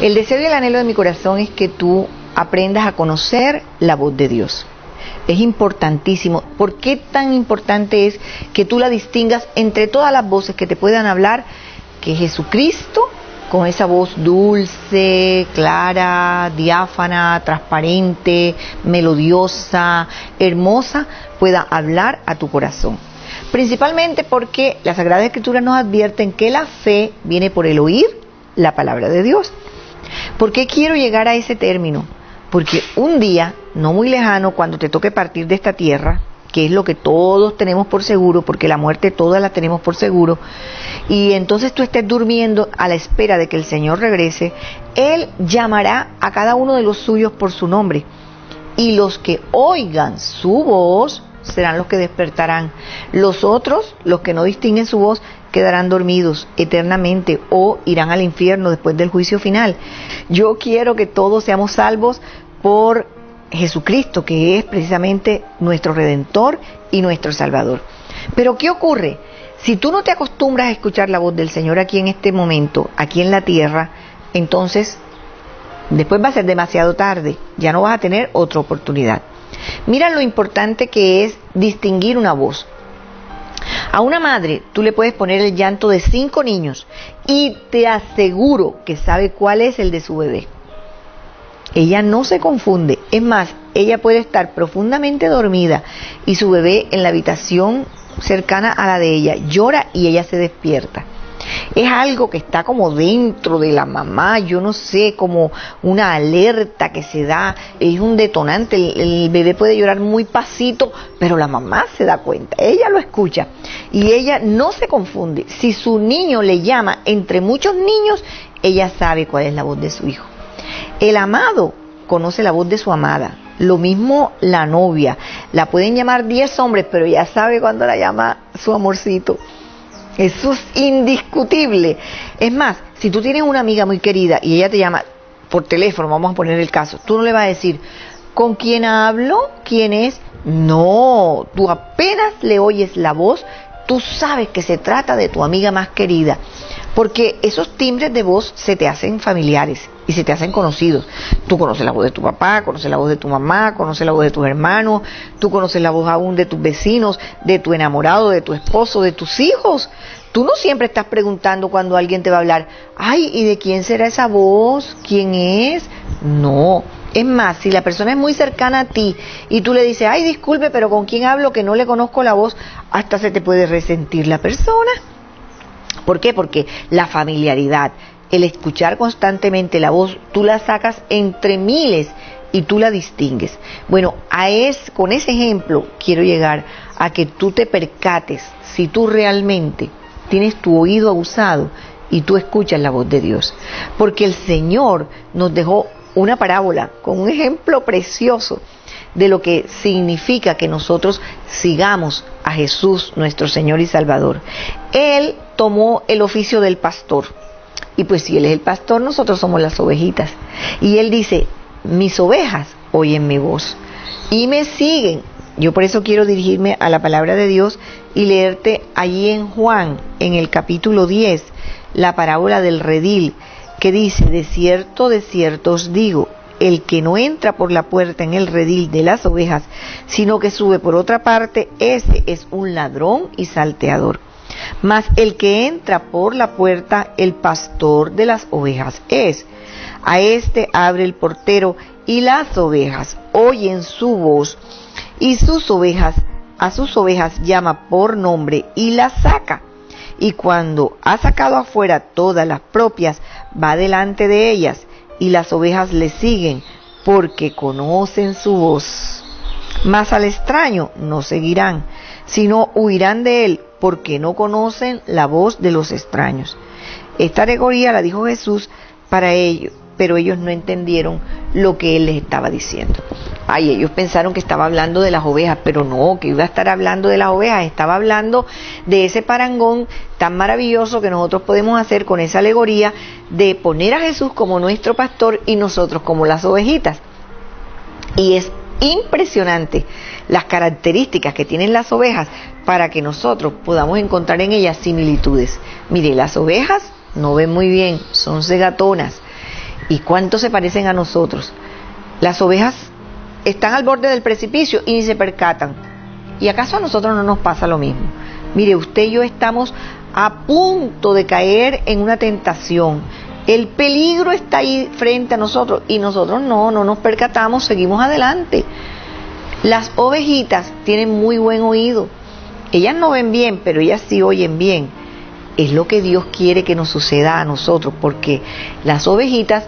El deseo y el anhelo de mi corazón es que tú aprendas a conocer la voz de Dios. Es importantísimo. ¿Por qué tan importante es que tú la distingas entre todas las voces que te puedan hablar? Que Jesucristo, con esa voz dulce, clara, diáfana, transparente, melodiosa, hermosa, pueda hablar a tu corazón. Principalmente porque las Sagradas Escrituras nos advierten que la fe viene por el oír la palabra de Dios. ¿Por qué quiero llegar a ese término? Porque un día, no muy lejano, cuando te toque partir de esta tierra, que es lo que todos tenemos por seguro, porque la muerte todas la tenemos por seguro, y entonces tú estés durmiendo a la espera de que el Señor regrese, Él llamará a cada uno de los suyos por su nombre, y los que oigan su voz serán los que despertarán. Los otros, los que no distinguen su voz, quedarán dormidos eternamente o irán al infierno después del juicio final. Yo quiero que todos seamos salvos por Jesucristo, que es precisamente nuestro Redentor y nuestro Salvador. Pero ¿qué ocurre? Si tú no te acostumbras a escuchar la voz del Señor aquí en este momento, aquí en la tierra, entonces después va a ser demasiado tarde, ya no vas a tener otra oportunidad. Mira lo importante que es distinguir una voz. A una madre tú le puedes poner el llanto de 5 niños y te aseguro que sabe cuál es el de su bebé. Ella no se confunde. Es más, ella puede estar profundamente dormida y su bebé en la habitación cercana a la de ella llora y ella se despierta. Es algo que está como dentro de la mamá, yo no sé, como una alerta que se da, es un detonante. El bebé puede llorar muy pasito, pero la mamá se da cuenta, ella lo escucha y ella no se confunde. Si su niño le llama entre muchos niños, ella sabe cuál es la voz de su hijo. El amado conoce la voz de su amada, lo mismo la novia, la pueden llamar 10 hombres, pero ella sabe cuando la llama su amorcito. Eso es indiscutible. Es más, si tú tienes una amiga muy querida y ella te llama por teléfono, vamos a poner el caso, tú no le vas a decir, ¿con quién hablo? ¿Quién es? No, tú apenas le oyes la voz, tú sabes que se trata de tu amiga más querida, porque esos timbres de voz se te hacen familiares y se te hacen conocidos. Tú conoces la voz de tu papá, conoces la voz de tu mamá, conoces la voz de tus hermanos, tú conoces la voz aún de tus vecinos, de tu enamorado, de tu esposo, de tus hijos. Tú no siempre estás preguntando cuando alguien te va a hablar, ay, ¿y de quién será esa voz? ¿Quién es? No. Es más, si la persona es muy cercana a ti y tú le dices, ay, disculpe, pero ¿con quién hablo que no le conozco la voz? Hasta se te puede resentir la persona. ¿Por qué? Porque la familiaridad, el escuchar constantemente la voz, tú la sacas entre miles y tú la distingues. Bueno, con ese ejemplo quiero llegar a que tú te percates si tú realmente tienes tu oído aguzado y tú escuchas la voz de Dios. Porque el Señor nos dejó una parábola con un ejemplo precioso de lo que significa que nosotros sigamos a Jesús, nuestro Señor y Salvador. Él tomó el oficio del pastor, y pues si Él es el pastor, nosotros somos las ovejitas. Y Él dice, mis ovejas oyen mi voz y me siguen. Yo por eso quiero dirigirme a la palabra de Dios y leerte allí en Juan, en el capítulo 10, la parábola del redil, que dice, de cierto os digo, el que no entra por la puerta en el redil de las ovejas, sino que sube por otra parte, ese es un ladrón y salteador. Mas el que entra por la puerta, el pastor de las ovejas es. A este abre el portero, y las ovejas oyen su voz, y a sus ovejas llama por nombre y las saca. Y cuando ha sacado afuera todas las propias, va delante de ellas, y las ovejas le siguen, porque conocen su voz. Mas al extraño no seguirán, sino huirán de él, porque no conocen la voz de los extraños. Esta alegoría la dijo Jesús para ellos, pero ellos no entendieron lo que Él les estaba diciendo. Ay, ellos pensaron que estaba hablando de las ovejas, pero no, que iba a estar hablando de las ovejas, estaba hablando de ese parangón tan maravilloso que nosotros podemos hacer con esa alegoría de poner a Jesús como nuestro pastor y nosotros como las ovejitas. Y es impresionante las características que tienen las ovejas para que nosotros podamos encontrar en ellas similitudes. Mire, las ovejas no ven muy bien, son cegatonas. ¿Y cuánto se parecen a nosotros? Las ovejas están al borde del precipicio y ni se percatan. ¿Y acaso a nosotros no nos pasa lo mismo? Mire, usted y yo estamos a punto de caer en una tentación. El peligro está ahí frente a nosotros y nosotros no nos percatamos, seguimos adelante. Las ovejitas tienen muy buen oído. Ellas no ven bien, pero ellas sí oyen bien. Es lo que Dios quiere que nos suceda a nosotros, porque las ovejitas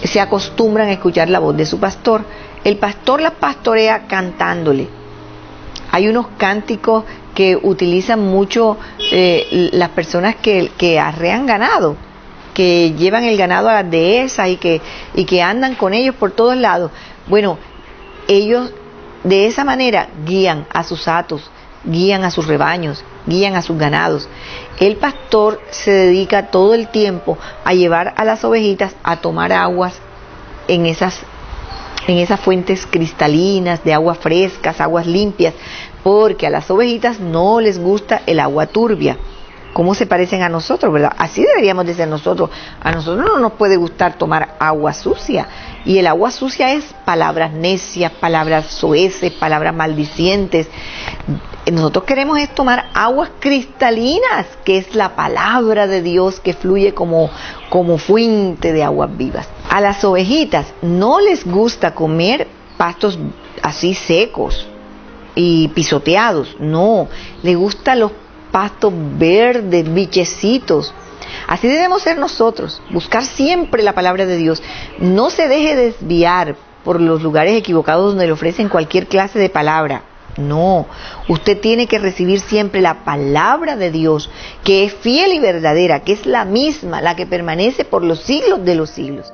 se acostumbran a escuchar la voz de su pastor. El pastor las pastorea cantándole. Hay unos cánticos que utilizan mucho las personas que arrean ganado, que llevan el ganado a las dehesas y que andan con ellos por todos lados. Bueno, ellos de esa manera guían a sus hatos, guían a sus rebaños, guían a sus ganados. El pastor se dedica todo el tiempo a llevar a las ovejitas a tomar aguas en esas fuentes cristalinas, de aguas frescas, aguas limpias, porque a las ovejitas no les gusta el agua turbia. ¿Cómo se parecen a nosotros, verdad? Así deberíamos de ser nosotros. A nosotros no nos puede gustar tomar agua sucia. Y el agua sucia es palabras necias, palabras soeces, palabras maldicientes. Nosotros queremos es tomar aguas cristalinas, que es la palabra de Dios que fluye como fuente de aguas vivas. A las ovejitas no les gusta comer pastos así secos y pisoteados. No, les gustan los pastos verdes, bichecitos. Así debemos ser nosotros, buscar siempre la palabra de Dios. No se deje desviar por los lugares equivocados donde le ofrecen cualquier clase de palabra. No, usted tiene que recibir siempre la palabra de Dios, que es fiel y verdadera, que es la misma, la que permanece por los siglos de los siglos.